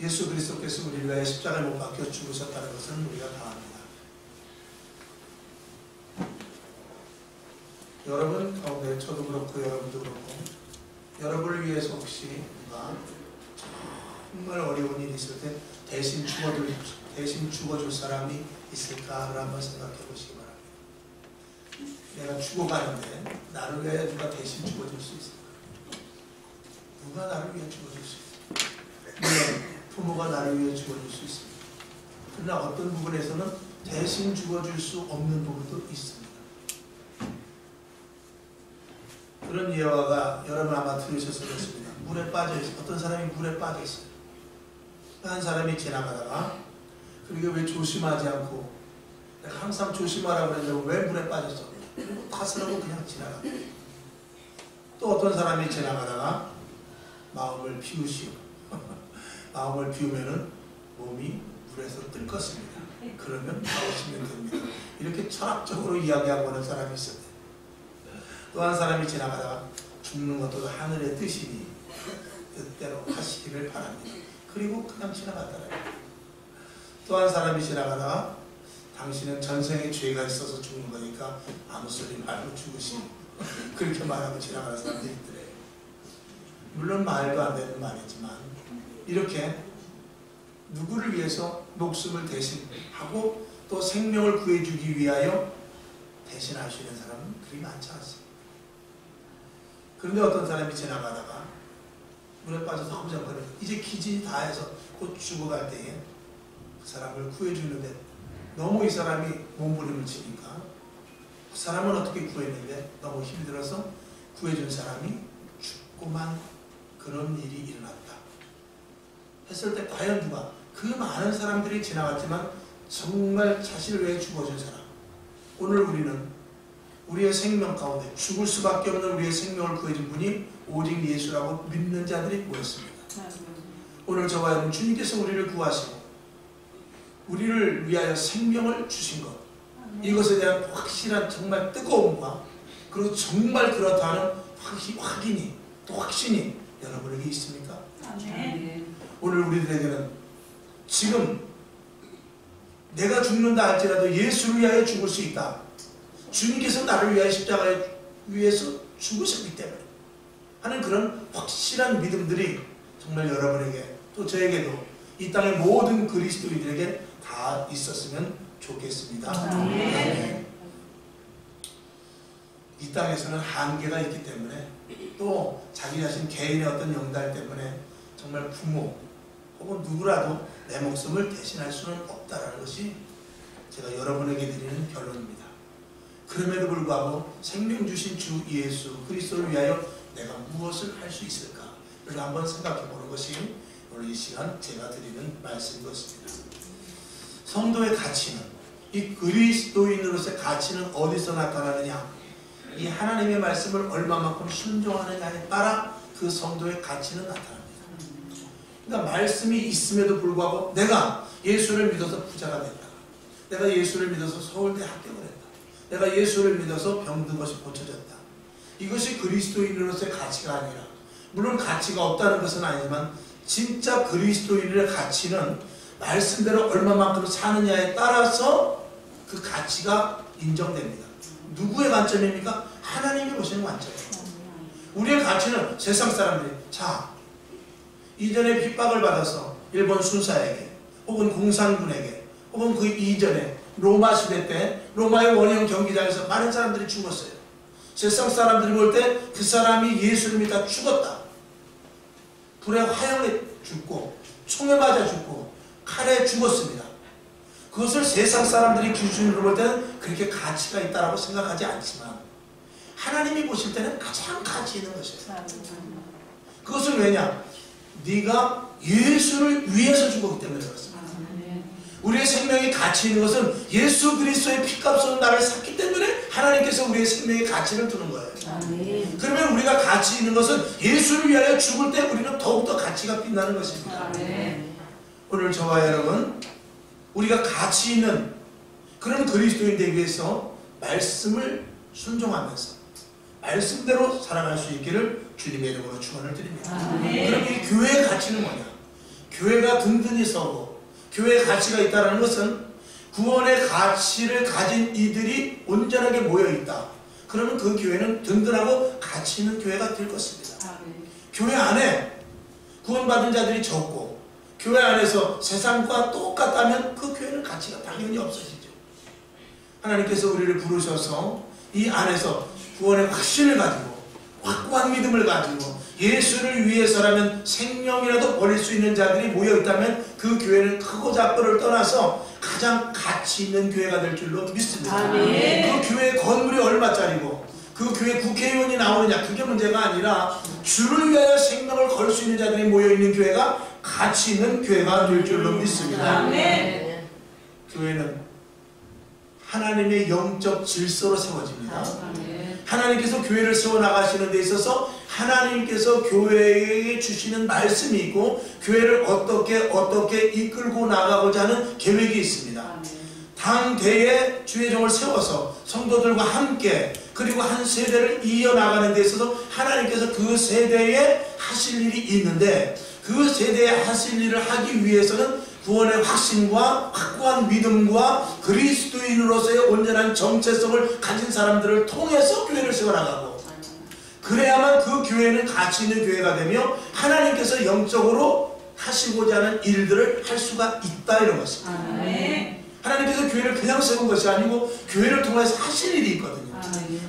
예수 그리스도께서 우리를 위하여 십자가에 못 박혀 죽으셨다는 것은 우리가 다 압니다. 여러분 가운데 저도 그렇고 여러분도 그렇고 여러분을 위해서 혹시 누가 정말 어려운 일이 있을 때 대신 죽어줄 사람이 있을까를 한번 생각해 보시기 바랍니다. 내가 죽어가는데 나를 위해 누가 대신 죽어줄 수 있을까? 누가 나를 위해 죽어줄 수 있을까? 물론 부모가 나를 위해 죽어줄 수 있습니다. 그러나 어떤 부분에서는 대신 죽어줄 수 없는 부분도 있습니다. 그런 예화가 여러분 아마 들으셨을 것입니다. 물에 빠져있어요. 어떤 사람이 물에 빠져있어요. 한 사람이 지나가다가 그리고 왜 조심하지 않고 내가 항상 조심하라고 그랬는데 왜 물에 빠졌어? 그리고 탓을 하고 그냥 지나가요. 또 어떤 사람이 지나가다가 마음을 비우시고 마음을 비우면은 몸이 물에서 뜰 것입니다. 그러면 나오시면 됩니다. 이렇게 철학적으로 이야기하고 하는 사람이 있어요. 또 한 사람이 지나가다가 죽는 것도 하늘의 뜻이니 뜻대로 하시기를 바랍니다. 그리고 그냥 지나갔더라고요. 또 한 사람이 지나가다가 당신은 전생에 죄가 있어서 죽는 거니까 아무 소리 말고 죽으시오. 그렇게 말하고 지나가는 사람들이 있더래요. 물론 말도 안 되는 말이지만 이렇게 누구를 위해서 목숨을 대신하고 또 생명을 구해주기 위하여 대신할 수 있는 사람은 그리 많지 않습니다. 그런데 어떤 사람이 지나가다가 물에 빠져서 허우적거려 이제 기진이 다 해서 곧 죽어갈 때에 그 사람을 구해주는데 너무 이 사람이 몸부림을 치니까 그 사람은 어떻게 구했는데 너무 힘들어서 구해준 사람이 죽고만 그런 일이 일어났다 했을 때 과연 누가 그 많은 사람들이 지나갔지만 정말 자신을 위해 죽어준 사람 오늘 우리는 우리의 생명 가운데 죽을 수밖에 없는 우리의 생명을 구해준 분이 오직 예수라고 믿는 자들이 모였습니다. 오늘 저와 여러분 주님께서 우리를 구하시고 우리를 위하여 생명을 주신 것 이것에 대한 확실한 정말 뜨거움과 그리고 정말 그렇다는 확인이 또 확신이 여러분에게 있습니까? 오늘 우리들에게는 지금 내가 죽는다 할지라도 예수를 위하여 죽을 수 있다. 주님께서 나를 위하여 십자가에 위해서 죽으셨기 때문에 하는 그런 확실한 믿음들이 정말 여러분에게 또 저에게도 이 땅의 모든 그리스도인들에게 다 있었으면 좋겠습니다. 네. 이 땅에서는 한계가 있기 때문에 또 자기 자신 개인의 어떤 영달 때문에 정말 부모 혹은 누구라도 내 목숨을 대신할 수는 없다라는 것이 제가 여러분에게 드리는 결론입니다. 그럼에도 불구하고 생명 주신 주 예수 그리스도를 위하여 내가 무엇을 할 수 있을까? 를 한번 생각해 보는 것이 오늘 이 시간 제가 드리는 말씀인 것입니다. 성도의 가치는 이 그리스도인으로서의 가치는 어디서 나타나느냐? 이 하나님의 말씀을 얼마만큼 순종하느냐에 따라 그 성도의 가치는 나타납니다. 그러니까 말씀이 있음에도 불구하고 내가 예수를 믿어서 부자가 됐다. 내가 예수를 믿어서 서울대 합격을 했다. 내가 예수를 믿어서 병든 것이 고쳐졌다. 이것이 그리스도인으로서의 가치가 아니라 물론 가치가 없다는 것은 아니지만 진짜 그리스도인의 가치는 말씀대로 얼마만큼 사느냐에 따라서 그 가치가 인정됩니다. 누구의 관점입니까? 하나님이 보시는 관점이에요. 우리의 가치는 세상 사람들이 자 이전에 핍박을 받아서 일본 순사에게 혹은 공산군에게 혹은 그 이전에 로마 시대 때 로마의 원형 경기장에서 많은 사람들이 죽었어요. 세상 사람들이 볼 때 그 사람이 예수를 믿다 죽었다. 불에 화형에 죽고 총에 맞아 죽고 칼에 죽었습니다. 그것을 세상 사람들이 기준으로 볼 때는 그렇게 가치가 있다고 생각하지 않지만 하나님이 보실 때는 가장 가치 있는 것이에요. 그것은 왜냐? 네가 예수를 위해서 죽었기 때문에 그렇습니다. 우리의 생명이 가치 있는 것은 예수 그리스도의 피값으로 나를 샀기 때문에 하나님께서 우리의 생명의 가치를 두는 거예요. 그러면 우리가 가치 있는 것은 예수를 위하여 죽을 때 우리는 더욱더 가치가 빛나는 것입니다. 오늘 저와 여러분 우리가 가치 있는 그런 그리스도인 되기 위해서 말씀을 순종하면서 말씀대로 살아갈 수 있기를 주님의 이름으로 축원을 드립니다. 그럼 이 교회의 가치는 뭐냐? 교회가 든든히 서고 교회의 가치가 있다는 것은 구원의 가치를 가진 이들이 온전하게 모여있다. 그러면 그 교회는 든든하고 가치 있는 교회가 될 것입니다. 교회 안에 구원받은 자들이 적고 교회 안에서 세상과 똑같다면 그 교회는 가치가 당연히 없어지죠. 하나님께서 우리를 부르셔서 이 안에서 구원의 확신을 가지고 확고한 믿음을 가지고 예수를 위해서라면 생명이라도 버릴 수 있는 자들이 모여있다면 그 교회는 크고 작고를 떠나서 가장 가치 있는 교회가 될 줄로 믿습니다. 아멘. 그 교회 건물이 얼마짜리고 그 교회 국회의원이 나오느냐 그게 문제가 아니라 주를 위하여 생명을 걸 수 있는 자들이 모여있는 교회가 가치 있는 교회가 될 줄로 믿습니다. 아멘. 교회는 하나님의 영적 질서로 세워집니다. 아멘. 하나님께서 교회를 세워나가시는 데 있어서 하나님께서 교회에 주시는 말씀이 있고 교회를 어떻게 이끌고 나가고자 하는 계획이 있습니다. 당대에 주의 종을 세워서 성도들과 함께 그리고 한 세대를 이어나가는 데 있어서 하나님께서 그 세대에 하실 일이 있는데 그 세대에 하실 일을 하기 위해서는 구원의 확신과 확고한 믿음과 그리스도인으로서의 온전한 정체성을 가진 사람들을 통해서 교회를 세워나가고 그래야만 그 교회는 가치 있는 교회가 되며 하나님께서 영적으로 하시고자 하는 일들을 할 수가 있다 이런 것입니다. 하나님께서 교회를 그냥 세운 것이 아니고 교회를 통해서 하실 일이 있거든요.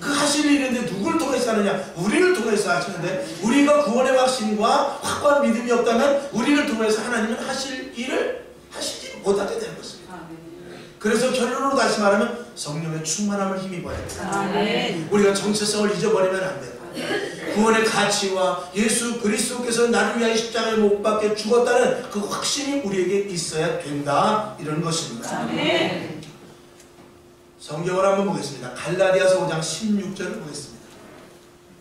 그 하실 일인데 누구를 통해서 하느냐? 우리를 통해서 하시는데 우리가 구원의 확신과 확고한 믿음이 없다면 우리를 통해서 하나님은 하실 일을 하시지 못하게 되는 것입니다. 그래서 결론으로 다시 말하면 성령의 충만함을 힘입어야 됩니다. 우리가 정체성을 잊어버리면 안 돼요. 구원의 가치와 예수 그리스도께서 나를 위하여 십자가에 못 박혀 죽었다는 그 확신이 우리에게 있어야 된다 이런 것입니다. 성경을 한번 보겠습니다. 갈라디아서 5장 16절을 보겠습니다.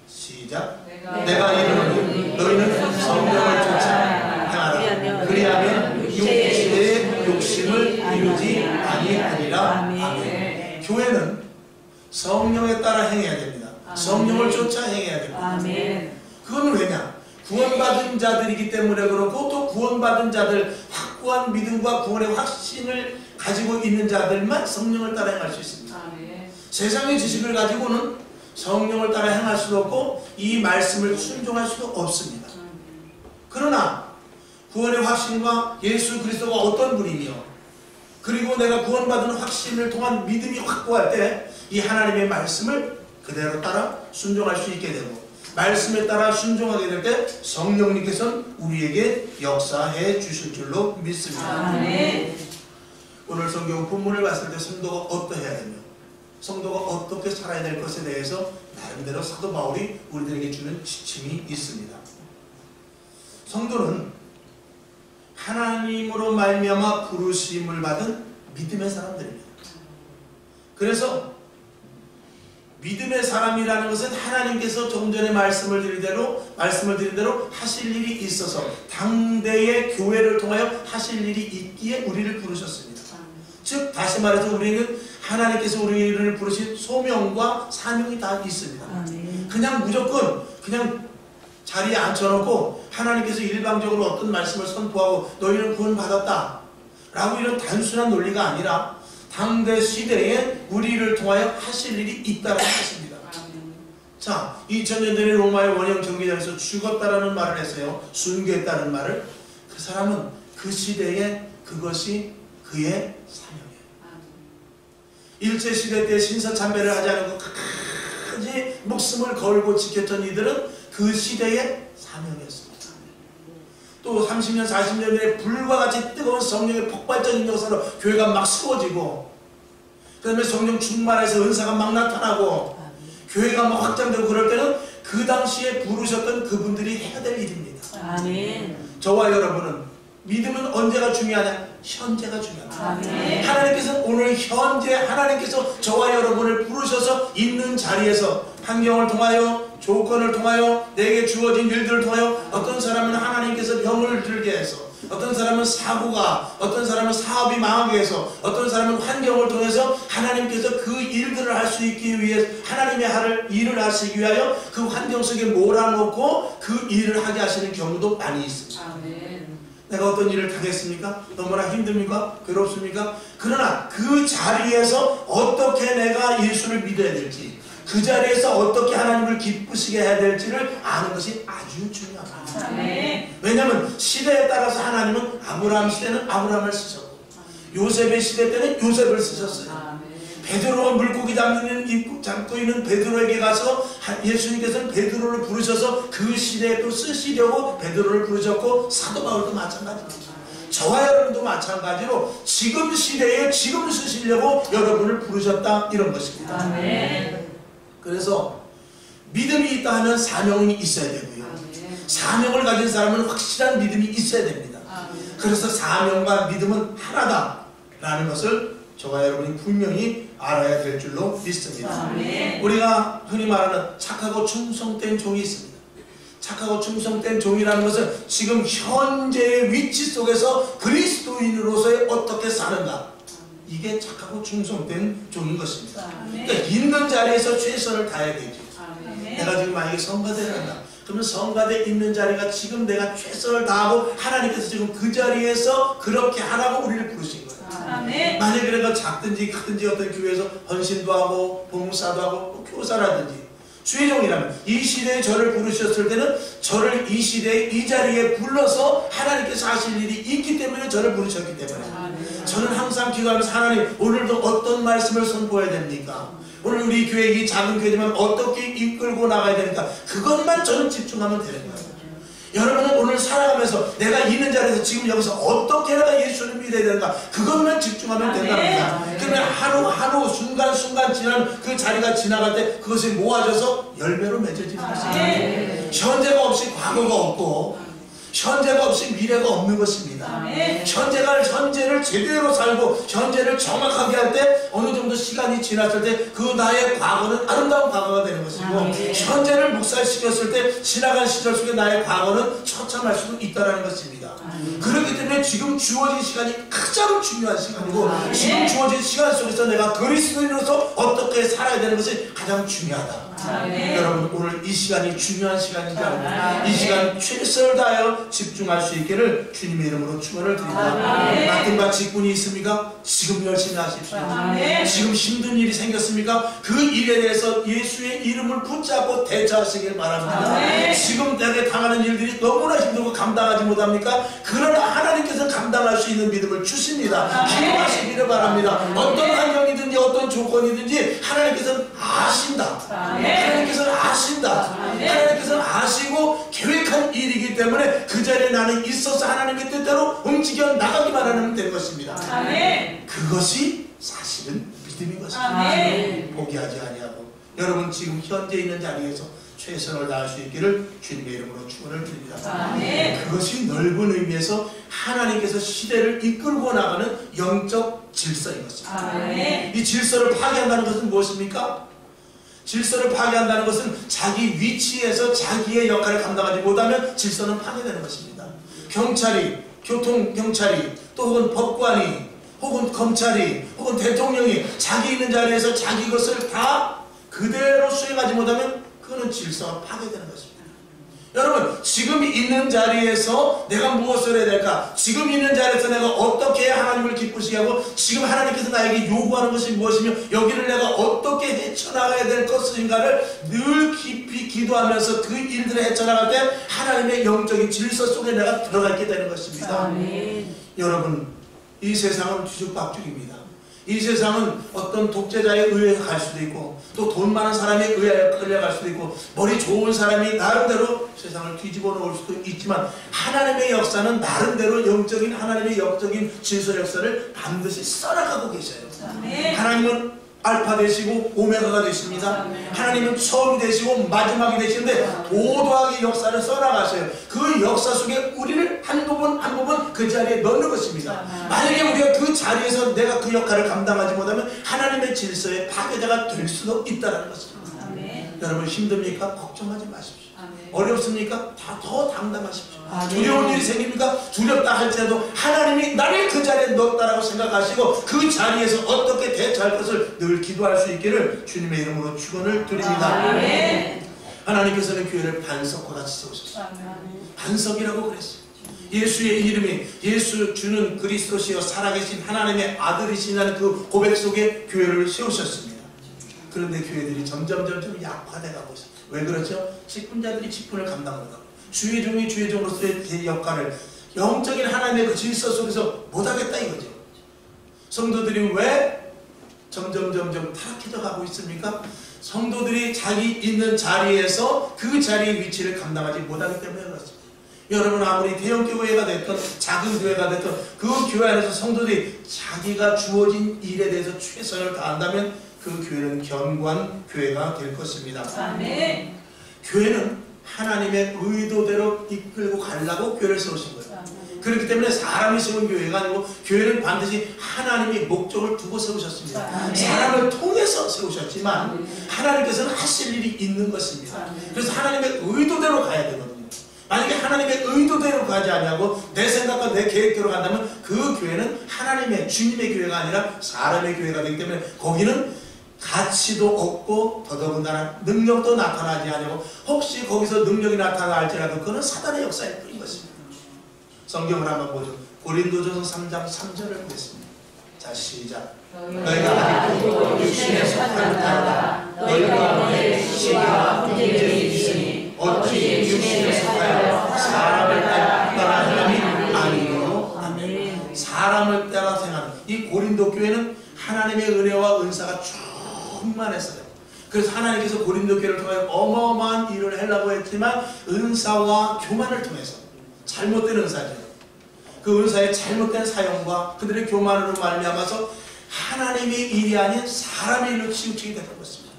시작. 내가 이르노니 너희는 성령을 쫓아 행하라. 그리하면 육체의 욕심을 이루지 아니하리라. 아멘. 교회는 성령에 따라 행해야 됩니다. 성령을 쫓아 행해야 됩니다. 그건 왜냐? 구원받은 자들이기 때문에 그렇고 또 구원받은 자들 확고한 믿음과 구원의 확신을 가지고 있는 자들만 성령을 따라 행할 수 있습니다. 세상의 지식을 가지고는 성령을 따라 행할 수도 없고 이 말씀을 순종할 수도 없습니다. 그러나 구원의 확신과 예수 그리스도가 어떤 분이며 그리고 내가 구원받은 확신을 통한 믿음이 확고할 때 이 하나님의 말씀을 그대로 따라 순종할 수 있게 되고 말씀에 따라 순종하게 될 때 성령님께서는 우리에게 역사해 주실 줄로 믿습니다. 아멘. 오늘 성경 본문을 봤을 때 성도가 어떠해야 되며 성도가 어떻게 살아야 될 것에 대해서 나름대로 사도 바울이 우리들에게 주는 지침이 있습니다. 성도는 하나님으로 말미암아 부르심을 받은 믿음의 사람들입니다. 그래서 믿음의 사람이라는 것은 하나님께서 조금 전에 말씀을 드린 대로 하실 일이 있어서 당대의 교회를 통하여 하실 일이 있기에 우리를 부르셨습니다. 즉 다시 말해서 우리는 하나님께서 우리를 부르신 소명과 사명이 다 있습니다. 그냥 무조건 그냥 자리에 앉혀놓고 하나님께서 일방적으로 어떤 말씀을 선포하고 너희는 구원받았다 라고 이런 단순한 논리가 아니라 당대 시대에 우리를 통하여 하실 일이 있다고 했습니다. 자, 2000년 전에 로마의 원형 정기장에서 죽었다라는 말을 했어요. 순교했다는 말을. 그 사람은 그 시대에 그것이 그의 사명이에요. 일제시대 때 신사참배를 하지 않고 끝까지 목숨을 걸고 지켰던 이들은 그 시대의 사명이었습니다. 또 30년, 40년 전에 불과 같이 뜨거운 성령의 폭발적인 역사로 교회가 막 세워지고 그 다음에 성령 충만해서 은사가 막 나타나고 교회가 막 확장되고 그럴 때는 그 당시에 부르셨던 그분들이 해야 될 일입니다. 아멘. 저와 여러분은 믿음은 언제가 중요하냐? 현재가 중요합니다. 아멘. 하나님께서 오늘 현재 하나님께서 저와 여러분을 부르셔서 있는 자리에서 환경을 통하여 조건을 통하여 내게 주어진 일들을 통하여 어떤 사람은 하나님께서 병을 들게 해서 어떤 사람은 사고가 어떤 사람은 사업이 망하게 해서 어떤 사람은 환경을 통해서 하나님께서 그 일들을 할 수 있기 위해 하나님의 일을 하시기 위하여 그 환경 속에 몰아놓고 그 일을 하게 하시는 경우도 많이 있습니다. 아멘. 내가 어떤 일을 당했습니까? 너무나 힘듭니까? 괴롭습니까? 그러나 그 자리에서 어떻게 내가 예수를 믿어야 될지, 그 자리에서 어떻게 하나님을 기쁘시게 해야 될지를 아는 것이 아주 중요합니다. 왜냐하면 시대에 따라서 하나님은 아브라함 시대는 아브라함을 쓰셨고, 요셉의 시대 때는 요셉을 쓰셨어요. 베드로가 물고기 잡고 있는 베드로에게 가서 예수님께서는 베드로를 부르셔서 그 시대에 또 쓰시려고 베드로를 부르셨고, 사도 바울도 마찬가지입니다. 저와 여러분도 마찬가지로 지금 시대에 지금 쓰시려고 여러분을 부르셨다, 이런 것입니다. 아멘. 그래서 믿음이 있다 하면 사명이 있어야 되고요. 사명을 가진 사람은 확실한 믿음이 있어야 됩니다. 그래서 사명과 믿음은 하나다 라는 것을 저와 여러분이 분명히 알아야 될 줄로 믿습니다. 우리가 흔히 말하는 착하고 충성된 종이 있습니다. 착하고 충성된 종이라는 것은 지금 현재의 위치 속에서 그리스도인으로서의 어떻게 사는가, 이게 착하고 충성된 종인 것입니다. 그러니까 있는 자리에서 최선을 다해야 되죠. 내가 지금 만약에 성가대를 한다, 그러면 성가대 있는 자리가 지금 내가 최선을 다하고 하나님께서 지금 그 자리에서 그렇게 하라고 우리를 부르신 거예요. 만약에 내가 작든지 크든지 어떤 교회에서 헌신도 하고 봉사도 하고 교사라든지 주의종이라면 이 시대에 저를 부르셨을 때는 저를 이 시대에 이 자리에 불러서 하나님께서 하실 일이 있기 때문에 저를 부르셨기 때문에 저는 항상 기도하면서, 하나님 오늘도 어떤 말씀을 선포해야 됩니까? 오늘 우리 교회, 이 작은 교회지만 어떻게 이끌고 나가야 됩니까? 그것만 저는 집중하면 되는 거예요. 여러분은 오늘 살아가면서 내가 있는 자리에서 지금 여기서 어떻게 내가 예수를 믿어야 되는가, 그것만 집중하면 된답니다. 그러면 하루 순간순간 지난 그 자리가 지나갈 때 그것이 모아져서 열매로 맺어지는 것입니다. 현재가 없이 과거가 없고 현재가 없이 미래가 없는 것입니다. 현재를 제대로 살고 현재를 정확하게 할 때 어느 정도 시간이 지났을 때 그 나의 과거는 아름다운 과거가 되는 것이고, 현재를 묵살시켰을 때 지나간 시절 속에 나의 과거는 처참할 수도 있다는 것입니다. 그렇기 때문에 지금 주어진 시간이 가장 중요한 시간이고, 지금 주어진 시간 속에서 내가 그리스도인으로서 어떻게 살아야 되는 것이 가장 중요하다. 여러분, 오늘 이 시간이 중요한 시간인 줄 알고 이 시간 최선을 다하여 집중할 수 있기를 주님의 이름으로 축원을 드립니다. 맡은 바 직분이 있습니까? 지금 열심히 하십시오. 지금 힘든 일이 생겼습니까? 그 일에 대해서 예수의 이름을 붙잡고 대처하시길 바랍니다. 지금 내게 당하는 일들이 너무나 힘들고 감당하지 못합니까? 그러나 하나님께서 감당할 수 있는 믿음을 주십니다. 기도하시기를 바랍니다. 어떤 환경이든지 어떤 조건이든지 하나님께서는 아신다. 하나님께서는 아신다. 하나님께서는 아시고 계획한 일이기 때문에 그 자리에 나는 있어서 하나님의 뜻대로 움직여 나가기만 하면 되는 것입니다. 그것이 사실은 믿음인 것입니다. 포기하지 아니하고 여러분 지금 현재 있는 자리에서 최선을 다할 수 있기를 주님의 이름으로 축원을 드립니다. 그것이 넓은 의미에서 하나님께서 시대를 이끌고 나가는 영적 질서인 것입니다. 이 질서를 파괴한다는 것은 무엇입니까? 질서를 파괴한다는 것은 자기 위치에서 자기의 역할을 감당하지 못하면 질서는 파괴되는 것입니다. 경찰이, 교통경찰이, 또 혹은 법관이, 혹은 검찰이, 혹은 대통령이 자기 있는 자리에서 자기 것을 다 그대로 수행하지 못하면 그거는 질서가 파괴되는 것입니다. 여러분, 지금 있는 자리에서 내가 무엇을 해야 될까? 지금 있는 자리에서 내가 어떻게 하나님을 기쁘시게 하고 지금 하나님께서 나에게 요구하는 것이 무엇이며 여기를 내가 어떻게 헤쳐나가야 될 것인가를 늘 깊이 기도하면서 그 일들을 헤쳐나갈 때 하나님의 영적인 질서 속에 내가 들어가게 되는 것입니다. 여러분, 이 세상은 뒤죽박죽입니다. 이 세상은 어떤 독재자에 의해 갈 수도 있고 또 돈 많은 사람에 의해 끌려갈 수도 있고 머리 좋은 사람이 나름대로 세상을 뒤집어 놓을 수도 있지만 하나님의 역사는 나름대로 영적인 하나님의 영적인 질서 역사를 반드시 써나가고 계셔요. 하나님은 알파 되시고 오메가가 되십니다. 하나님은 처음이 되시고 마지막이 되시는데 도도하게 역사를 써나가셔요. 그 역사 속에 우리를 한 부분 한 부분 그 자리에 넣는 것입니다. 만약에 우리가 그 자리에서 내가 그 역할을 감당하지 못하면 하나님의 질서에 파괴자가 될 수도 있다는 것입니다. 여러분 힘듭니까? 걱정하지 마십시오. 어렵습니까? 더 당당하십시오. 두려운 일이 생깁니까? 두렵다 할지라도 하나님이 나를 그 자리에 넣었다라고 생각하시고 그 자리에서 어떻게 대처할 것을 늘 기도할 수 있기를 주님의 이름으로 축원을 드립니다. 하나님께서는 교회를 반석과 같이 세우셨어요. 반석이라고 그랬어요. 예수의 이름이 예수 주는 그리스도시여 살아계신 하나님의 아들이시라는 그 고백 속에 교회를 세우셨습니다. 그런데 교회들이 점점 약화돼가고 있어요. 왜 그렇죠? 직분자들이 직분을 감당 못하고 주의 종이 주의 종으로서의 제 역할을 영적인 하나님의 그 질서 속에서 못하겠다 이거죠. 성도들이 왜 점점 타락해져 가고 있습니까? 성도들이 자기 있는 자리에서 그 자리의 위치를 감당하지 못하기 때문에 그렇습니다. 여러분 아무리 대형 교회가 됐든 작은 교회가 됐든 그 교회 안에서 성도들이 자기가 주어진 일에 대해서 최선을 다한다면 그 교회는 견고한 교회가 될 것입니다. 아멘. 교회는 하나님의 의도대로 이끌고 가려고 교회를 세우신 거예요. 그렇기 때문에 사람이 세운 교회가 아니고 교회는 반드시 하나님이 목적을 두고 세우셨습니다. 사람을 통해서 세우셨지만 하나님께서는 하실 일이 있는 것입니다. 그래서 하나님의 의도대로 가야 되거든요. 만약에 하나님의 의도대로 가지 않냐고 내 생각과 내 계획대로 간다면 그 교회는 하나님의 주님의 교회가 아니라 사람의 교회가 되기 때문에 거기는 가치도 없고 더더군다나 능력도 나타나지 않고 혹시 거기서 능력이 나타날지라도 그건 사단의 역사일 뿐인 것입니다. 성경을 한번 보죠. 고린도전서 3장 3절을 보겠습니다. 자 시작. 너희가 아직도 육신에 속한 자라 너희 가운데 지혜와 분쟁이 있으니 어찌 육신에 속하여 사람을 따라 행함이 아니요. 아멘. 사람을 따라 행하는 이 고린도 교회는 하나님의 은혜와 은사가 충만했어요. 그래서 하나님께서 고린도 교회를 통하여 어마어마한 일을 하려고 했지만 은사와 교만을 통해서 잘못된 은사죠. 그 은사의 잘못된 사용과 그들의 교만으로 말미암아서 하나님의 일이 아닌 사람의 일로 치우치게 되는 것입니다.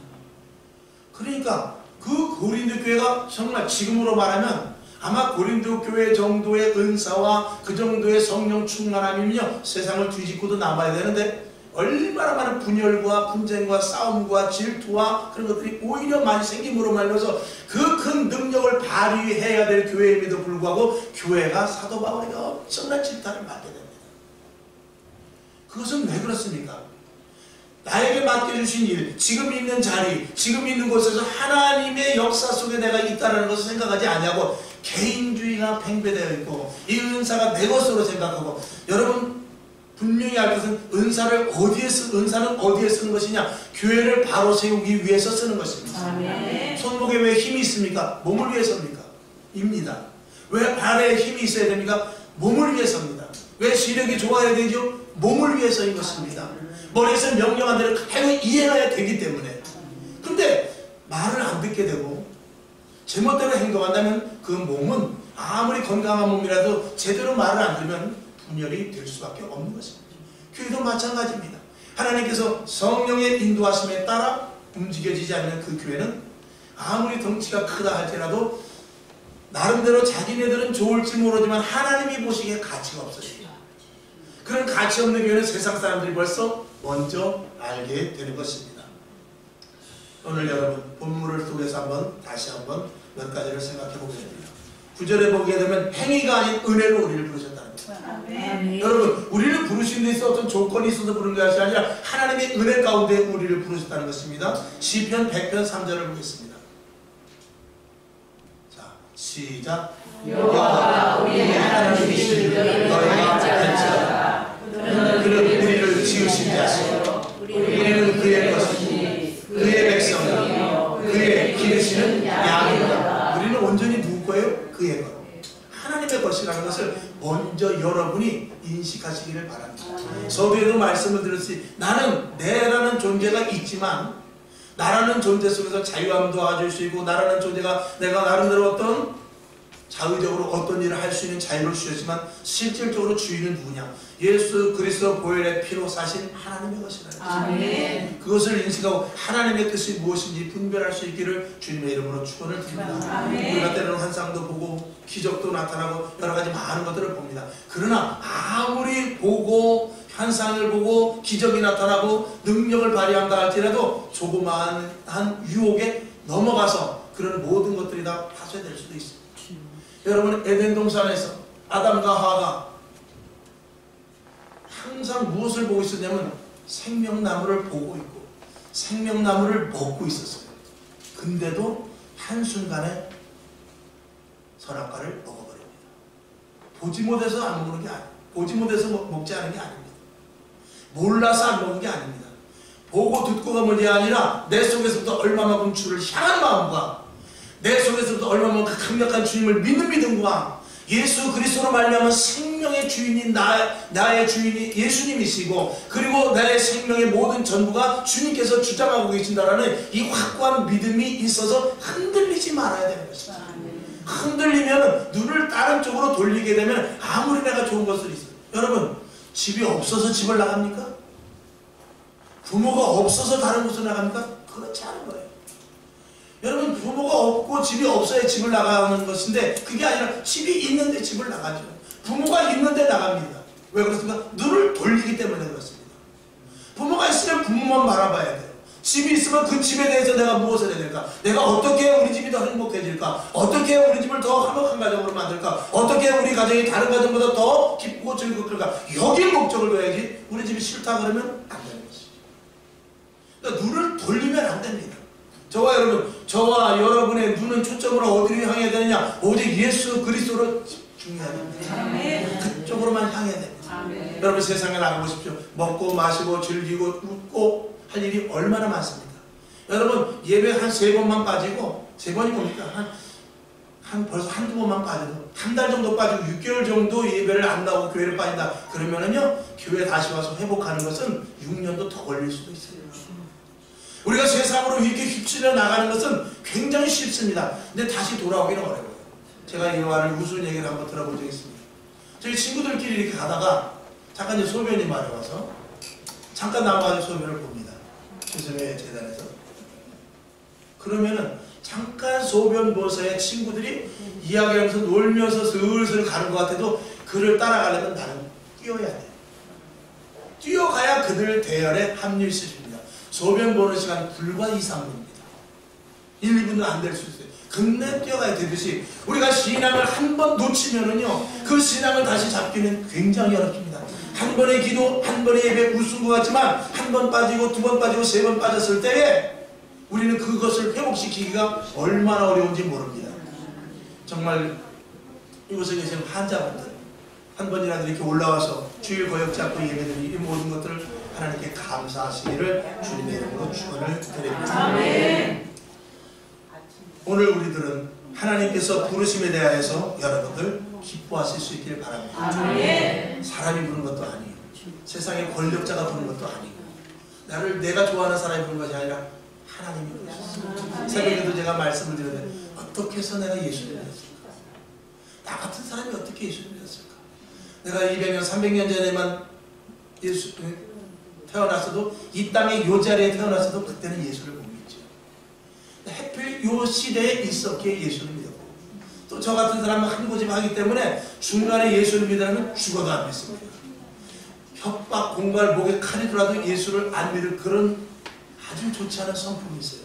그러니까 그 고린도 교회가 정말 지금으로 말하면 아마 고린도 교회 정도의 은사와 그 정도의 성령 충만함이면요 세상을 뒤집고도 남아야 되는데 얼마나 많은 분열과 분쟁과 싸움과 질투와 그런 것들이 오히려 많이 생김으로 말려서 그 큰 능력을 발휘해야 될 교회임에도 불구하고 교회가 사도 바울에게 엄청난 질타를 받게 됩니다. 그것은 왜 그렇습니까? 나에게 맡겨주신 일, 지금 있는 자리, 지금 있는 곳에서 하나님의 역사 속에 내가 있다는 것을 생각하지 않냐고 개인주의가 팽배되어 있고 이 은사가 내 것으로 생각하고 여러분 분명히 알 것은 은사는 어디에 쓰는 것이냐? 교회를 바로 세우기 위해서 쓰는 것입니다. 아멘. 손목에 왜 힘이 있습니까? 몸을 위해서입니까? 입니다. 왜 발에 힘이 있어야 됩니까? 몸을 위해서입니다. 왜 시력이 좋아야 되죠? 몸을 위해서인 것입니다. 머리에서 명령한 대로 그대로 이해해야 되기 때문에. 근데 말을 안 듣게 되고 제멋대로 행동한다면 그 몸은 아무리 건강한 몸이라도 제대로 말을 안 들으면 분열이 될 수밖에 없는 것입니다. 교회도 마찬가지입니다. 하나님께서 성령의 인도하심에 따라 움직여지지 않는 그 교회는 아무리 덩치가 크다 할지라도 나름대로 자기네들은 좋을지 모르지만 하나님이 보시기에 가치가 없어집니다. 그런 가치 없는 교회는 세상 사람들이 벌써 먼저 알게 되는 것입니다. 오늘 여러분 본문을 통해서 다시 한번 몇 가지를 생각해 보겠습니다. 9절에 보게 되면 행위가 아닌 은혜로 우리를 부르셨다는 거예요. 아멘. 여러분 우리를 부르신 데 있어 어떤 조건이 있어서 부른 것이 아니라 하나님의 은혜 가운데 우리를 부르셨다는 것입니다. 시편 100편 3절을 보겠습니다. 자 시작. 여호와가 우리의 하나님이시니 너희가 알지어다. 그는 우리를 지으신 자시요 우리는 그의 것이니 그의 백성이요 그의 기르시는 양이로다. 우리는 온전히 누구 거예요? 그의 것. 하나님의 것이라는 것을 먼저 여러분이 인식하시기를 바랍니다. 서두에도 말씀을 드렸지 나는 내라는 존재가 있지만 나라는 존재 속에서 자유함도 가질 수 있고 나라는 존재가 내가 나름대로 어떤 자의적으로 어떤 일을 할 수 있는 자유를 주셨지만 실질적으로 주인은 누구냐? 예수 그리스도 보혈의 피로 사신 하나님의 것이라는 것입니다. 그것을 인식하고 하나님의 뜻이 무엇인지 분별할 수 있기를 주님의 이름으로 축원을 드립니다. 우리가 때로는 환상도 보고 기적도 나타나고 여러 가지 많은 것들을 봅니다. 그러나 아무리 보고 환상을 보고 기적이 나타나고 능력을 발휘한다 할지라도 조그마한 유혹에 넘어가서 그런 모든 것들이 다 파쇄될 수도 있습니다. 여러분 에덴 동산에서 아담과 하와가 항상 무엇을 보고 있었냐면 생명나무를 보고 있고 생명나무를 먹고 있었어요. 근데도 한순간에 선악과를 먹어버립니다. 보지 못해서 안 먹는 게 아니에요. 보지 못해서 먹지 않은 게 아닙니다. 몰라서 안 먹는 게 아닙니다. 보고 듣고가 문제 아니라 내 속에서부터 얼마만큼 주를 향한 마음과 내 속에서부터 얼마만큼 그 강력한 주님을 믿는 믿음과 예수 그리스도로 말미암아 생명의 주인인 나의 주인이 예수님이시고 그리고 나의 생명의 모든 전부가 주님께서 주장하고 계신다라는 이 확고한 믿음이 있어서 흔들리지 말아야 되는 것입니다. 흔들리면 눈을 다른 쪽으로 돌리게 되면 아무리 내가 좋은 것을 있어요. 여러분, 집이 없어서 집을 나갑니까? 부모가 없어서 다른 곳으로 나갑니까? 그렇지 않은 거예요. 여러분, 부모가 없고 집이 없어야 집을 나가는 것인데 그게 아니라 집이 있는데 집을 나가죠. 부모가 있는데 나갑니다. 왜 그렇습니까? 눈을 돌리기 때문에 그렇습니다. 부모가 있으면 부모만 바라봐야 돼요. 집이 있으면 그 집에 대해서 내가 무엇을 해야 될까? 내가 어떻게 우리 집이 더 행복해질까? 어떻게 우리 집을 더 화목한 가정으로 만들까? 어떻게 우리 가정이 다른 가정보다 더 기쁘고 즐겁을까? 여기에 목적을 둬야지. 우리 집이 싫다 그러면 안 되는 것이죠. 그러니까 눈을 돌리면 안 됩니다. 저와 여러분의 눈은 초점으로 어디로 향해야 되느냐? 오직 예수 그리스도로 집중해야 됩니다. 그쪽으로만 향해야 됩니다. 여러분, 세상에 나가보십시오. 먹고 마시고 즐기고 웃고 할 일이 얼마나 많습니까? 여러분, 예배 한 3번만 빠지고, 3번이 뭡니까? 벌써 한두 번만 빠져도 한 달 정도 빠지고 6개월 정도 예배를 안 나오고 교회를 빠진다 그러면은요, 교회 다시 와서 회복하는 것은 6년도 더 걸릴 수도 있어요. 우리가 세상으로 이렇게 휩쓸려 나가는 것은 굉장히 쉽습니다. 근데 다시 돌아오기는 어려워요. 제가 이 말을 무슨 얘기를 한번 들어본 적이 있습니다. 저희 친구들끼리 이렇게 가다가 잠깐 이제 소변이 마려워서 잠깐 나와가지고 소변을 봅니다. 교수님의 재단에서. 그러면은 잠깐 소변 보서의 친구들이 이야기하면서 놀면서 슬슬 가는 것 같아도 그를 따라가려면 나는 뛰어야 돼. 뛰어가야 그들 대열에 합류할 수 있습니다. 소변 보는 시간 불과 2, 3분입니다. 1, 2분도 안 될 수 있어요. 근래 뛰어가야 되듯이 우리가 신앙을 한 번 놓치면은요, 그 신앙을 다시 잡기는 굉장히 어렵습니다. 한 번의 기도, 한 번의 예배 웃은 것 같지만 한 번 빠지고 2번 빠지고 3번 빠졌을 때에 우리는 그것을 회복시키기가 얼마나 어려운지 모릅니다. 정말 이곳에 계신 환자분들 한 번이라도 이렇게 올라와서 주일 거역지 않고 예배드리는 이 모든 것들을 하나님께 감사하시기를 주님의 이름으로 축원을 드립니다. 아멘. 오늘 우리들은 하나님께서 부르심에 대하여서 여러분들 기뻐하실 수 있기를 바랍니다. 아멘. 사람이 부른 것도 아니에요. 세상의 권력자가 부른 것도 아니고 내가 좋아하는 사람이 부른 것이 아니라 하나님이 부르셨어요. 새벽에도 제가 말씀을 드렸는데 어떻게 해서 내가 예수를 믿었을까? 나 같은 사람이 어떻게 예수를 믿었을까? 내가 200년, 300년 전에만 태어났어도 이 땅의 요 자리에 태어났어도 그때는 예수를 못 믿죠. 하필 요 시대에 있었기에 예수를 믿었고 또 저 같은 사람은 한 고집하기 때문에 중간에 예수를 믿으면 죽어도 안 믿습니다. 협박, 공갈, 목에 칼이 들어도 예수를 안 믿을 그런 아주 좋지 않은 성품이 있어요.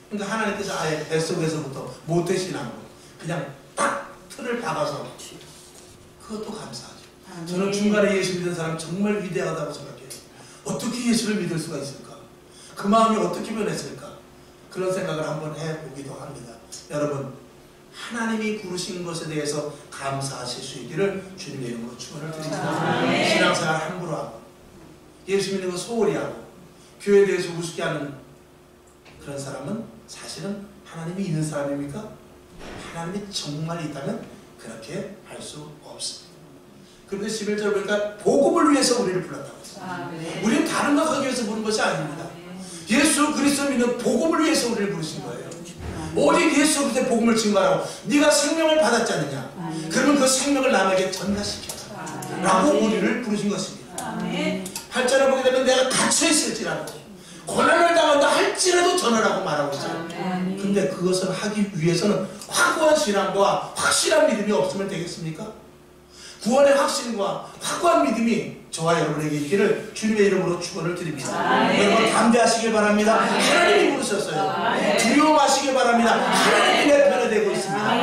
그러니까 하나님께서 아예 뱃속에서부터 모태신앙으로 그냥 딱 틀을 박아서 그것도 감사하죠. 저는 중간에 예수 믿은 사람 정말 위대하다고 생각해요. 어떻게 예수를 믿을 수가 있을까? 그 마음이 어떻게 변했을까? 그런 생각을 한번 해보기도 합니다. 여러분, 하나님이 부르신 것에 대해서 감사하실 수 있기를 주님의 이름으로 축원을 드립니다. 신앙생활 함부로 하고 예수 믿는 거 소홀히 하고 교회에 대해서 우습게 하는 그런 사람은 사실은 하나님이 있는 사람입니까? 하나님이 정말 있다면 그렇게 할 수 없습니다. 그런데 11절 보니까 복음을 위해서 우리를 불렀다고 했습니다. 우리는 다른 것 하기 위해서 부른 것이 아닙니다. 예수 그리스도 믿는 복음을 위해서 우리를 부르신 거예요. 오직 예수 그리스도의 복음을 증거하라고. 네가 생명을 받았지 않느냐? 그러면 그 생명을 남에게 전가시켜라 라고 우리를 부르신 것입니다. 8절에 보게 되면 내가 갇혀있을지라도 고난을 당한다 할지라도 전하라고 말하고 있어요. 근데 그것을 하기 위해서는 확고한 신앙과 확실한 믿음이 없으면 되겠습니까? 구원의 확신과 확고한 믿음이 저와 여러분에게 있기를 주님의 이름으로 축원을 드립니다. 여러분 담대하시길 바랍니다. 하나님이 부르셨어요. 두려워하시길 바랍니다. 하나님이 내 편에 되고 있습니다.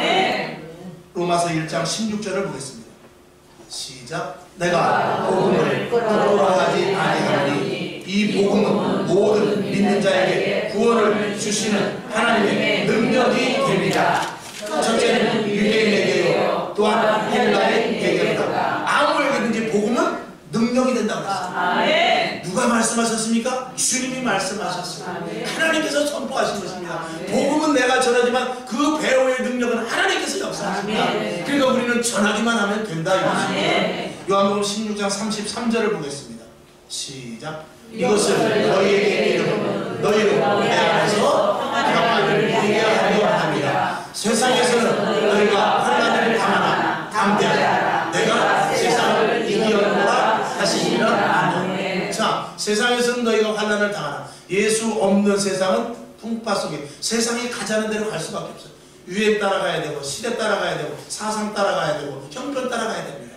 로마서 1장 16절을 보겠습니다. 시작. 내가 복음을 끌어하지 아니하니 이 복음은 모든 믿는 자에게 구원을 주시는 하나님의 능력이 됩니다. 첫째는 유대인에게요, 또한 헬라인에게 얘기합니다. 아무에게든지 복음은 능력이 된다고 했어요. 누가 말씀하셨습니까? 주님이 말씀하셨어요. 하나님께서 선포하신 것입니다. 복음은 내가 전하지만 그 배우의 능력은 하나님께서 역사하십니다. 그러니까 우리는 전하기만 하면 된다 이것입니다. 요한복음 16장 33절을 보겠습니다. 시작. 이것을 너희에게 이름은 너희로 내 안에서 평안을 누리게 하려 합니다. 세상에서는 너희가 환난을 당하나 담대하라. 내가 세상을 이기었노라 하시니라. 자, 세상에서는 너희가 환난을 당하나. 예수 없는 세상은 풍파 속에 세상이 가자는 대로 갈 수밖에 없어요. 유행 따라가야 되고 시대 따라가야 되고 사상 따라가야 되고 형편 따라가야 됩니다.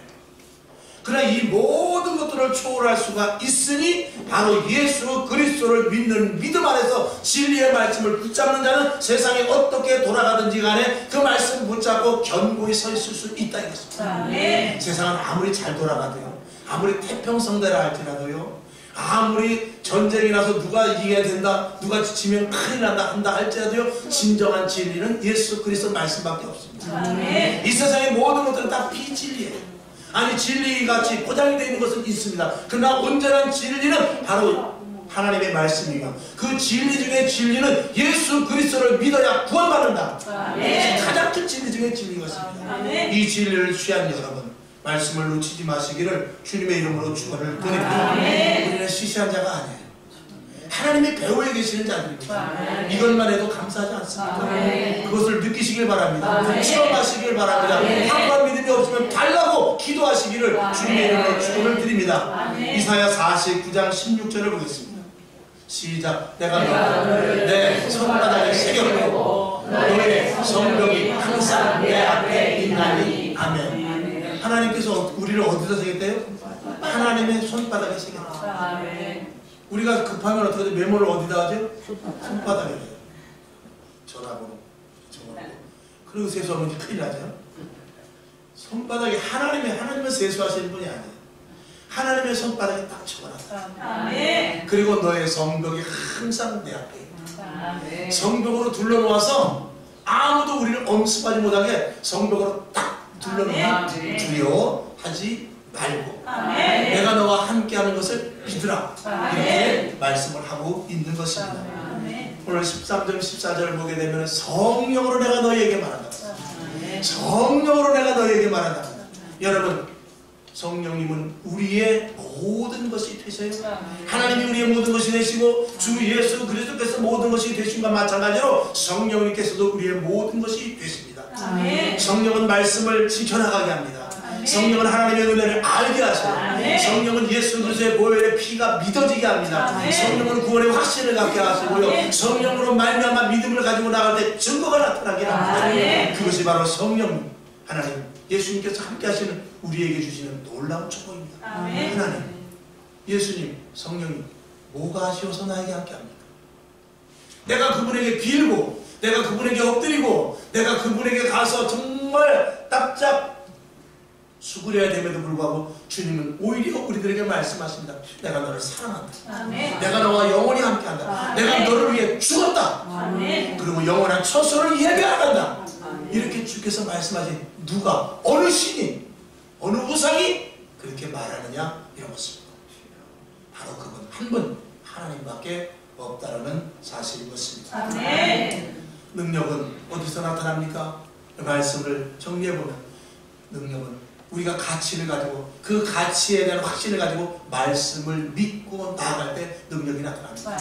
그러나 이 모든 것들을 초월할 수가 있으니 바로 예수 그리스도를 믿는 믿음 안에서 진리의 말씀을 붙잡는 자는 세상에 어떻게 돌아가든지 간에 그 말씀 붙잡고 견고히 서 있을 수 있다 이것입니다. 세상은 아무리 잘 돌아가도요, 아무리 태평성대라 할지라도요, 아무리 전쟁이 나서 누가 이겨야 된다, 누가 지면 큰일 난다 한다 할지라도요, 진정한 진리는 예수 그리스도 말씀밖에 없습니다. 이 세상의 모든 것들은 다 비진리예요. 아니, 진리같이 포장이 되어 있는 것은 있습니다. 그러나 온전한 진리는 바로 하나님의 말씀이고, 그 진리 중에 진리는 예수 그리스도를 믿어야 구원받는다. 가장 큰 진리 중에 진리 것입니다. 이 진리를 취한 여러분, 말씀을 놓치지 마시기를 주님의 이름으로 축원을 드립니다. 우리는 시시한 자가 아니에요. 하나님이 배후에 계시는 자들입니다. 이것만 해도 감사하지 않습니까? 그것을 느끼시길 바랍니다. 체험하시길 바랍니다. 확고한 믿음이 없으면 달라고 기도하시기를 주님의 이름으로 축원을 드립니다. 이사야 49장 16절을 보겠습니다. 시작. 내가 너를 내 손바닥에 새겼고 너의 성벽이 항상 내 앞에 있나니. 아멘. 하나님께서 우리를 어디다 새겼대요? 하나님의 손바닥에 새겼다. 우리가 급하면 어떻게 해요? 메모를 어디다 하죠? 손바닥에 해요. 전화번호 적어놓고. 그리고 세수하면 이제 큰일 나죠. 손바닥에 하나님은 세수하시는 분이 아니에요. 하나님의 손바닥에 딱 적어놨어요. 그리고 너의 성벽이 항상 내 앞에 있다. 성벽으로 둘러놓아서 아무도 우리를 엄습하지 못하게 성벽으로 딱 둘러놓으면 두려워하지 말고 내가 너와 함께하는 것을 믿으라. 이렇게 말씀을 하고 있는 것입니다. 오늘 13절 14절을 보게 되면 성령으로 내가 너희에게 말한다. 성령으로 내가 너희에게 말한다. 여러분, 성령님은 우리의 모든 것이 되세요. 하나님이 우리의 모든 것이 되시고 주 예수 그리스도께서 모든 것이 되신과 마찬가지로 성령님께서도 우리의 모든 것이 되십니다. 성령은 말씀을 지켜나가게 합니다. 성령은 하나님의 은혜를 알게 하세요. 성령은 예수 그리스도의 보혈의 피가 믿어지게 합니다. 성령은 구원의 확신을 갖게 하시고요, 성령으로 말미암아 믿음을 가지고 나갈 때 증거가 나타나게 합니다. 그것이 바로 성령, 하나님 예수님께서 함께 하시는 우리에게 주시는 놀라운 축복입니다. 하나님, 예수님, 성령님 뭐가 아쉬워서 나에게 함께 합니까? 내가 그분에게 빌고 내가 그분에게 엎드리고 내가 그분에게 가서 정말 납작 수그려야 됨에도 불구하고 주님은 오히려 우리들에게 말씀하십니다. 내가 너를 사랑한다. 내가 너와 영원히 함께한다. 내가 너를 위해 죽었다. 그리고 영원한 처소를 예배하간다. 이렇게 주께서 말씀하신 누가, 어느 신이, 어느 우상이 그렇게 말하느냐 이런 것입니다. 바로 그분 한 분 하나님밖에 없다라는 사실인 것입니다. 능력은 어디서 나타납니까? 말씀을 정리해보면 능력은 우리가 가치를 가지고 그 가치에 대한 확신을 가지고 말씀을 믿고 나아갈 때 능력이 나타납니다.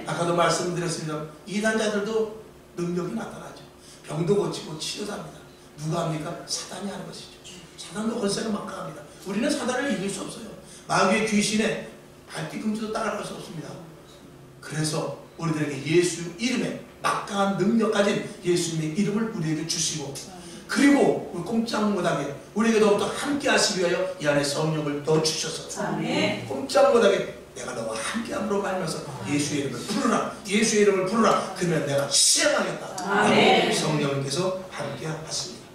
아까도 말씀드렸습니다. 이단자들도 능력이 나타나죠. 병도 고치고 치료도 합니다. 누가 합니까? 사단이 하는 것이죠. 사단도 권세가 막강합니다. 우리는 사단을 이길 수 없어요. 마귀의 귀신에 발뒤꿈치도 따라갈 수 없습니다. 그래서 우리들에게 예수 이름에 막강한 능력 가진 예수님의 이름을 우리에게 주시고, 그리고 우리 꼼짝 못하게 우리에게 더욱더 함께 하시기 위하여 이 안에 성령을 넣어주셔서 꼼짝 못하게 내가 너와 함께함으로 말면서 예수의 이름을 부르라, 예수의 이름을 부르라, 그러면 내가 시행하겠다. 성령님께서 함께 하십니다.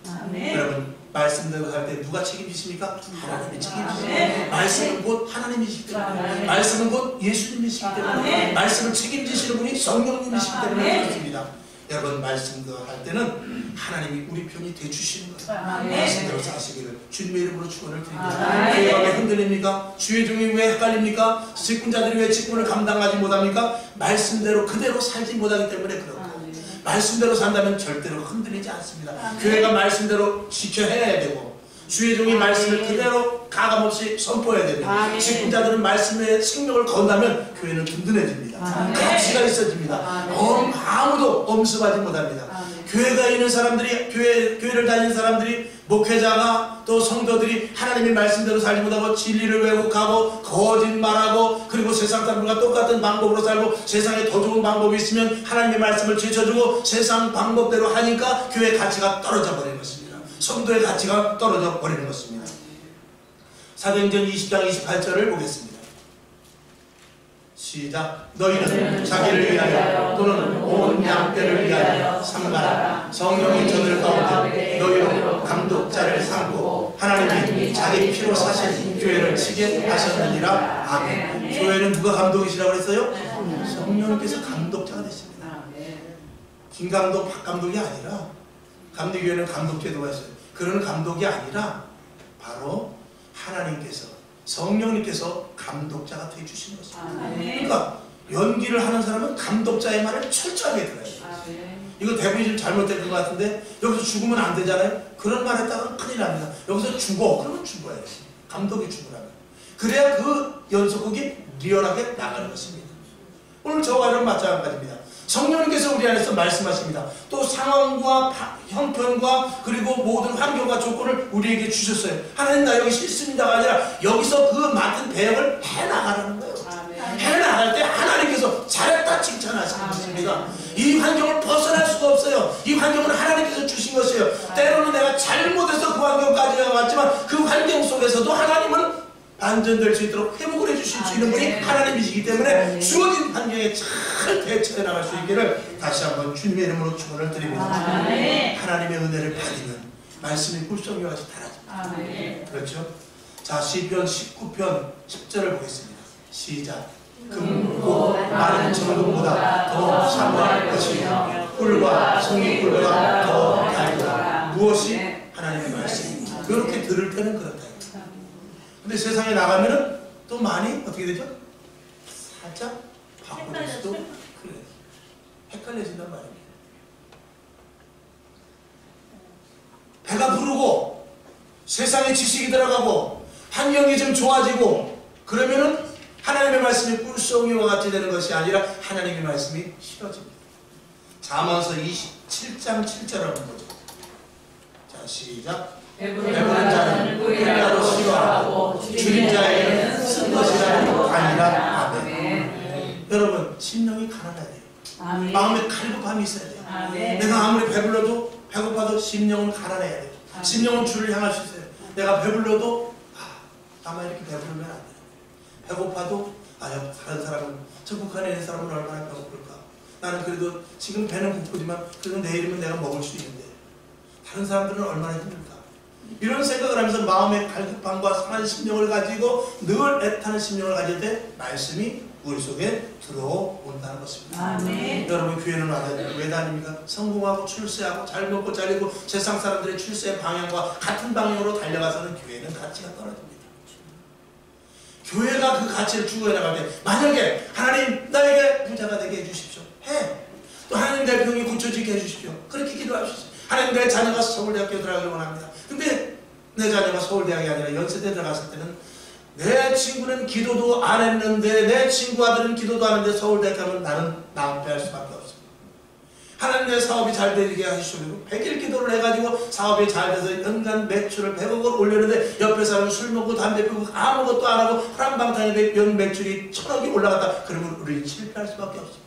여러분, 말씀대로 할 때 누가 책임지십니까? 하나님이 책임지십니다. 말씀은 곧 하나님이시기 때문에, 말씀은 곧 예수님이시기 때문에, 말씀을 책임지시는 분이 성령님이시기 때문에 그렇습니다. 여러분, 말씀대로 할 때는 하나님이 우리 편이 되주시는 거예요. 말씀대로 사시기를 주님의 이름으로 축원을 드립니다. 아멘. 교회가 왜 흔들립니까? 주의 종이 왜 헷갈립니까? 직분자들이 왜 직분을 감당하지 못합니까? 말씀대로 그대로 살지 못하기 때문에 그렇고, 말씀대로 산다면 절대로 흔들리지 않습니다. 교회가 말씀대로 지켜해야 되고, 주의 종이 말씀을 그대로 가감없이 선포해야 됩니다. 직분자들은 말씀의 생명을 건다면 교회는 든든해집니다. 가치가 있어집니다. 아무도 엄습하지 못합니다. 교회가 있는 사람들이, 교회를 다니는 사람들이, 목회자가 또 성도들이 하나님의 말씀대로 살지 못하고 진리를 왜곡하고 거짓말하고, 그리고 세상 사람들과 똑같은 방법으로 살고, 세상에 더 좋은 방법이 있으면 하나님의 말씀을 제쳐주고 세상 방법대로 하니까 교회의 가치가 떨어져 버리는 것입니다. 성도의 가치가 떨어져 버리는 것입니다. 사도행전 20장 28절을 보겠습니다. 시작. 너희는 자기를 위하여 또는 온 양떼를 위하여 삼가라. 성령이 저들 가운데 너희로 감독자를 삼고 하나님이 자기 피로 사신 교회를 치게 하셨느니라. 아멘. 교회는 누가 감독이시라고 했어요? 성령님께서 감독자가 되십니다. 김 감독, 박 감독이 아니라, 감리교회는 감독 제도가 있어요. 그런 감독이 아니라 바로 하나님께서, 성령님께서 감독자가 되어주신 것입니다. 그러니까 연기를 하는 사람은 감독자의 말을 철저하게 들어야 돼요. 이거 대부분이 좀 잘못된 것 같은데, 여기서 죽으면 안 되잖아요. 그런 말 했다가 큰일 납니다. 여기서 죽어. 그러면 죽어야 돼요. 감독이 죽으라면. 그래야 그 연속곡이 리얼하게 나가는 것입니다. 오늘 저와 여러분 마찬가지입니다. 성령님께서 우리 안에서 말씀하십니다. 또 상황과 형편과 그리고 모든 환경과 조건을 우리에게 주셨어요. 하나님 나 여기 싫습니다가 아니라 여기서 그 맡은 배역을 해나가라는 거예요. 해나갈 때 하나님께서 잘했다 칭찬하시는 것입니다. 이 환경을 벗어날 수가 없어요. 이 환경은 하나님께서 주신 것이에요. 때로는 내가 잘못해서 그 환경까지 왔지만 그 환경 속에서도 하나님은 안전될 수 있도록 회복을 해주실 수 있는 분이 하나님이시기 때문에 주어진 환경에 잘 대처해 나갈 수 있기를 다시 한번 주님의 이름으로 축원을 드립니다. 하나님의 은혜를 받으면 말씀이 꿀성이와 같이 달아집니다. 그렇죠? 자, 시편 19편 10절을 보겠습니다. 시작. 금고 많은 정금보다 더 사모할 것이며 꿀과 송이꿀보다 더 달다. 무엇이? 하나님의 말씀입니다. 그렇게 들을 때는 그렇다. 근데 세상에 나가면은 또 많이 어떻게 되죠? 살짝 바꿔줄 수도 그래. 헷갈려진단 말입니다. 배가 부르고 세상에 지식이 들어가고 환경이 좀 좋아지고 그러면은 하나님의 말씀이 꿀송이와 같이 되는 것이 아니라 하나님의 말씀이 싫어집니다. 잠언서 27장 7절 한번 보죠. 자, 시작. 배부른 자는 꿀이라도 싫어하고 줄인 자에게는 쓴 것이라도 아니라. 아멘. 여러분, 심령이 가난해야 돼요. 아멘. 마음에 갈급함이 있어야 돼요. 아멘. 내가 아무리 배불러도 배고파도 심령은 가난해야 돼요. 아멘. 심령은 주를 향할 수 있어요. 내가 배불러도 나만 이렇게 배부르면 안 돼요. 배고파도 다른 사람은, 저 북한에 있는 사람은 얼마나 배고플까. 나는 그래도 지금 배는 고프지만 그래도 내일이면 내가 먹을 수 있는데 다른 사람들은 얼마나 힘들까. 이런 생각을 하면서 마음의 갈급함과 상한 심령을 가지고 늘 애타는 심령을 가질 때 말씀이 우리 속에 들어온다는 것입니다. 아멘. 여러분, 교회는 왜 다닙니까? 성공하고 출세하고 잘 먹고 잘 입고 세상 사람들의 출세의 방향과 같은 방향으로 달려가서는 교회는 가치가 떨어집니다. 교회가 그 가치를 추구해 나갈 때, 만약에 하나님 나에게 부자가 되게 해주십시오. 또 하나님 내 병이 고쳐지게 해주십시오. 그렇게 기도하십시오. 하나님 내 자녀가 서울대학교에 들어가길 원합니다. 근데 내 자녀가 서울대학이 아니라 연세대 들어갔을 때는 내 친구는 기도도 안 했는데, 내 친구 아들은 기도도 안 했는데 서울대 가면 나는 낭패할 수밖에 없습니다. 하나님 내 사업이 잘 되게 하시고 100일 기도를 해가지고 사업이 잘 돼서 연간 매출을 100억을 올렸는데 옆에 사람은 술 먹고 담배 피우고 아무것도 안 하고 호랑방탕인데 연 매출이 1000억이 올라갔다. 그러면 우리는 실패할 수밖에 없습니다.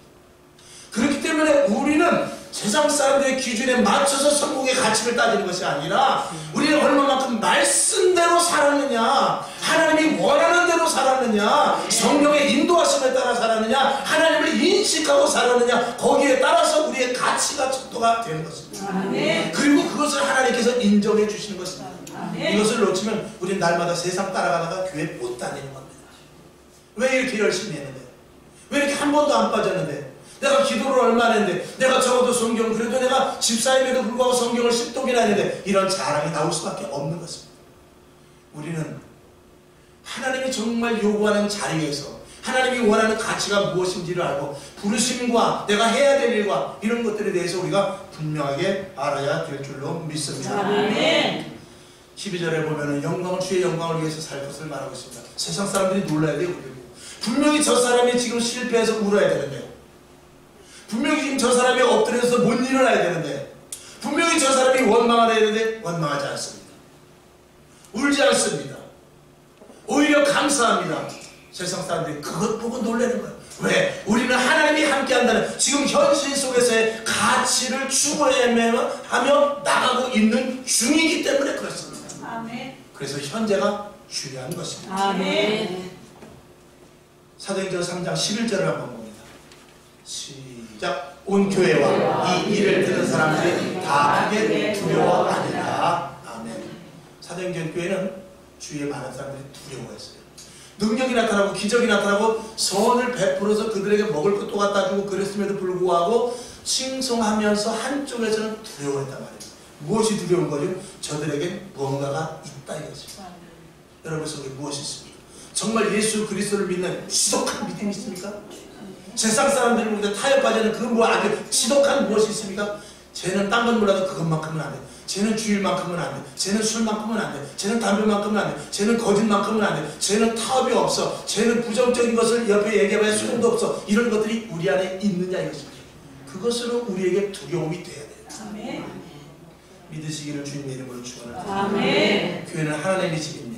그렇기 때문에 우리는 세상 사람들의 기준에 맞춰서 성공의 가치를 따지는 것이 아니라 우리는 얼마만큼 말씀대로 살았느냐, 하나님이 원하는 대로 살았느냐, 성령의 인도하심에 따라 살았느냐, 하나님을 인식하고 살았느냐, 거기에 따라서 우리의 가치가 척도가 되는 것입니다. 아멘. 그리고 그것을 하나님께서 인정해 주시는 것입니다. 아멘. 이것을 놓치면 우리는 날마다 세상 따라가다가 교회 못 다니는 겁니다. 왜 이렇게 열심히 했는데, 왜 이렇게 한 번도 안 빠졌는데, 내가 기도를 얼마나 했는데, 내가 적어도 성경, 그래도 내가 집사임에도 불구하고 성경을 10독이나 했는데, 이런 자랑이 나올 수밖에 없는 것입니다. 우리는 하나님이 정말 요구하는 자리에서 하나님이 원하는 가치가 무엇인지를 알고 부르심과 내가 해야 될 일과 이런 것들에 대해서 우리가 분명하게 알아야 될 줄로 믿습니다. 아멘. 12절에 보면은 영광을 주의 영광을 위해서 살 것을 말하고 있습니다. 세상 사람들이 놀라야 돼요. 분명히 저 사람이 지금 실패해서 울어야 되는데, 분명히 지금 저 사람이 엎드려서 못 일어나야 되는데, 분명히 저 사람이 원망을 해야 되는데 원망하지 않습니다. 울지 않습니다. 오히려 감사합니다. 세상 사람들이 그것 보고 놀라는 거예요. 왜? 우리는 하나님이 함께한다는 지금 현실 속에서의 가치를 추구하며 나가고 있는 중이기 때문에 그렇습니다. 아멘. 그래서 현재가 중요한 것입니다. 아멘. 사도행전 3장 11절을 한번 봅니다. 시작. 온 교회와 이 일을 듣는 사람들이 다 크게 두려워하니라. 아멘. 사도행전 교회는 주위에 많은 사람들이 두려워했어요. 능력이 나타나고 기적이 나타나고 선을 베풀어서 그들에게 먹을 것도 갖다 주고 그랬음에도 불구하고 칭송하면서 한쪽에서는 두려워했단 말이에요. 무엇이 두려운 거죠? 저들에게 무언가가 있다 이거죠. 여러분 속에 무엇이 있습니까? 정말 예수 그리스도를 믿는 지독한 믿음이 있습니까? 세상 사람들이 우리가 타협하자는 그 뭐 아주 지독한 무엇이 있습니까? 쟤는 딴 건 몰라도 그것만큼은 안 돼. 쟤는 주일만큼은 안 돼. 쟤는 술만큼은 안 돼. 쟤는 담배만큼은 안 돼. 쟤는 거짓만큼은 안 돼. 쟤는 타협이 없어. 쟤는 부정적인 것을 옆에 얘기해봐야 소용도 없어. 이런 것들이 우리 안에 있느냐 이것입니다. 그것으로 우리에게 두려움이 돼야 돼요. 아멘. 믿으시기를 주님의 이름으로 축원합니다. 아멘. 교회는 하나님의 집입니다.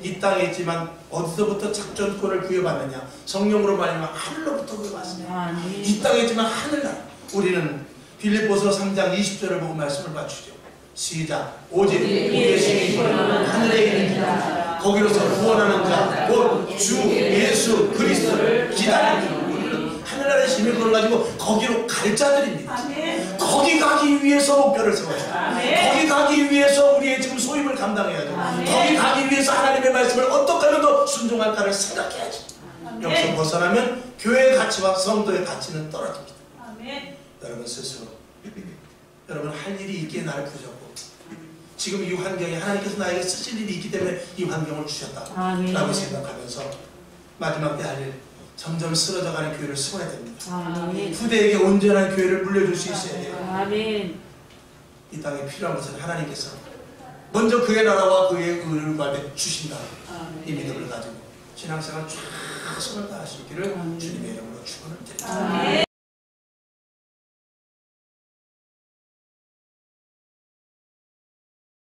이 땅에 있지만 어디서부터 작전권을 부여받느냐? 성령으로 말하면 하늘로부터 구해받습니다. 이 땅에 있지만 하늘나라. 우리는 빌립보서 3장 20절을 보고 말씀을 맞추죠. 시작. 오직 우리의 신이 하늘에 있는 자, 거기로서 구원하는 자, 곧 주 예수 그리스도를 기다리는 우리는 하늘나라의 힘을 걸어가지고 거기로 갈 자들입니다. 아멘. 거기 가기 위해서 목표를 세워야죠. 아멘. 거기 가기 위해서 우리의 지금 소임을 감당해야죠. 아멘. 거기 가기 위해서 하나님의 말씀을 어떻게 하면 더 순종할까를 생각해야죠. 여기서 벗어나면 교회의 가치와 성도의 가치는 떨어집니다. 아멘. 여러분 스스로 여러분 할 일이 있기에 나를 부르셨고 지금 이 환경에 하나님께서 나에게 쓰실 일이 있기 때문에 이 환경을 주셨다라고 생각하면서 마지막 때 할 일 점점 쓰러져가는 교회를 세워야 됩니다. 아멘. 후대에게 온전한 교회를 물려줄 수 있어야 돼요. 아멘. 이 땅에 필요한 것은 하나님께서 먼저 그의 나라와 그의 의를 구할 주신다. 이 믿음을 가지고 신앙생활 최선을 다하시기를 주님의 이름으로 축원을 드립니다. 아멘.